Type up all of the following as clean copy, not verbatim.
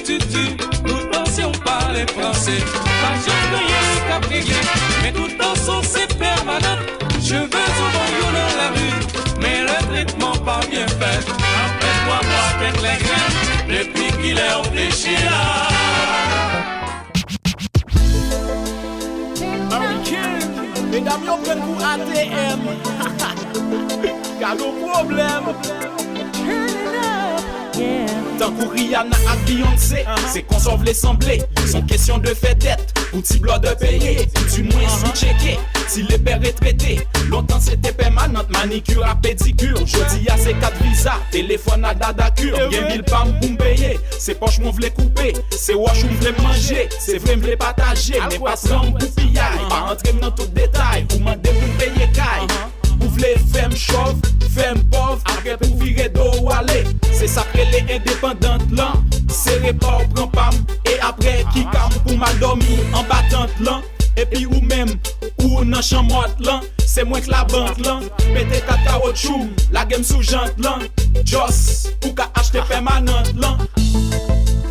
tutu, tout dansé on parle français. Pas jamais rien qu'à prier, mais tout dansons c'est permanent. Cheveux souvent yo dans la rue, mais le traitement pas bien fait. Après 3 mois avec les graines, depuis qu'il est empêché là. Mesdames, yo pren pou ATM. Ka no problem. Tant que Rihanna ak Beyoncé, c'est qu'on sauve les semblés. Sans question de fait d'être, ou petit bloc de payer. Tu moins sous-checké, si les pères est traité. Longtemps c'était permanente, manicure à pédicure. Jodi a c'est 4 visas, téléphone à dadacure. Bien mille pam pour m'payer, c'est poche m'on v'lait couper. C'est wash ou m'v'lait manger, c'est vrai m'v'lait partager. Mais pas sans pour pillaille, pas entrer dans tout détail. Ou m'dé pour m'payer caille. Ou v'lez femme chauve, femme pauvre, après pour virer d'eau ou aller. C'est ça que les indépendantes là. Serré pas ou prend pam. Et après qui cam pour mal dormir en battante là. Et puis ou même, ou nan chambre là. C'est moins que la bande là. Mettez cacaot choum, la game sous jante là. Joss, pour qu'à acheter permanente là.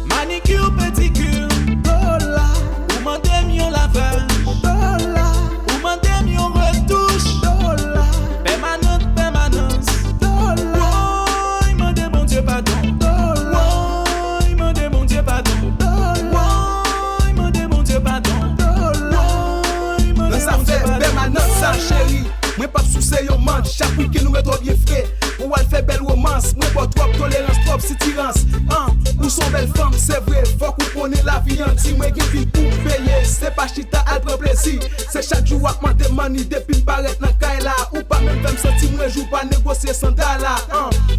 Manicure, pédicure, dola. Ou mandem yon lavage, dola. Ou mandem yon retouche, dola. Permanence, dola. Oh, il m'a dit mon Dieu pardon, dola. Oh, il m'a dit mon Dieu pardon, dola. Oh, il m'a dit mon Dieu pardon, dola. Oh, il m'a dit mon Dieu pardon. Permanence, ça chérie. Moi pas soucier yo man, chaque week-end nous mettons bien frais. Ou elle fait belle romance, moi pas trop tolérance, trop sitirance. Ou son belle femme, c'est vrai, faut qu'on connaît la vie entière. Moi qui vis pour payer, c'est pas chita, elle prend plaisir. C'est chaque jour à demander mani depuis paraître dans caille là. Ou pas même me sentir moi joue pas négocier sans là.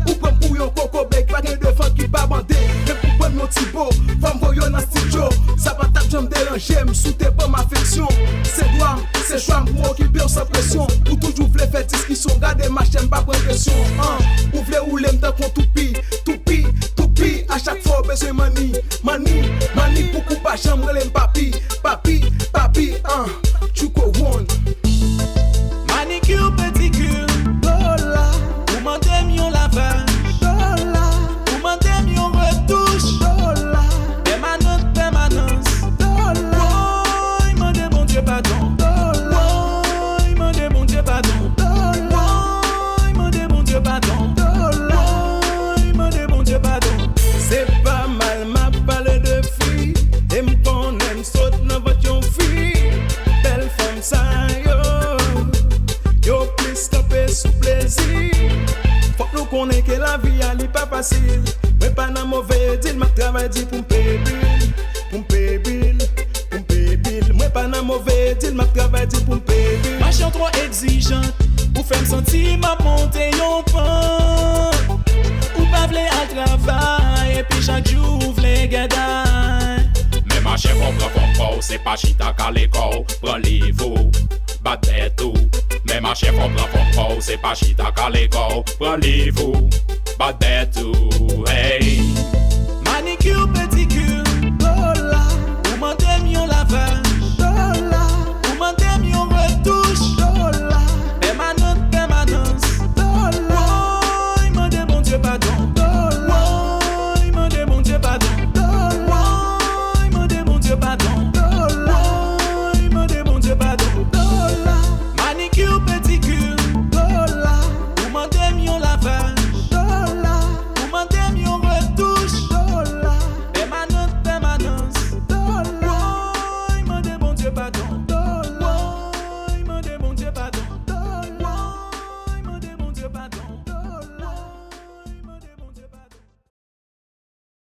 Ou prend pour yon coco bec, pas de femme qui pas bandé. Mais pour prendre mon petit beau, femme voyons dans studio. Ça va tape j'aime déranger, me sous tes pommes affection. C'est droit, c'est choix pour occuper sans pression. Ou toujours v'lait faire discussion, garder ma chaîne pas prendre pression. Ou v'lait rouler m'tan qu'on toupi, toupi, toupi. À chaque fois besoin mani, pour couper pas chambre l'aime papi, tu go one. Manicure, pédicure, dola. Ou mandem yon lavage, dola. Ou mandem yon retouche, dola. Permanence, dola. Oh, il m'a dit mon Dieu pardon, dola. Oh, il m'a dit mon Dieu pardon, dola. Oh, il m'a dit mon Dieu pardon, dola. Oh, il m'a dit mon Dieu pardon. C'est pas mal, m'a parlé de filles. Et m'connais, saute dans votre yon fille. Belle femme ça yo plus capé sous plaisir. Faut que nous connaisse que la vie elle est pas facile. Mais pas dans mauvais deal, m'a travail dit pour m'payer bill. Moi pas dans mauvais deal, m'a travail dit pour m'payer bill. Ma chante trop exigeante, pour faire me sentir m'a monter yon pan. Ou pas v'lait à travail, et puis chaque jour v'lait gadaille. Mais ma chef on prend c'est pas chita qu'à l'école. Prends livre, bat tout. Mais ma chef on prend c'est pas chita qu'à l'école. Prends livre, bat tout.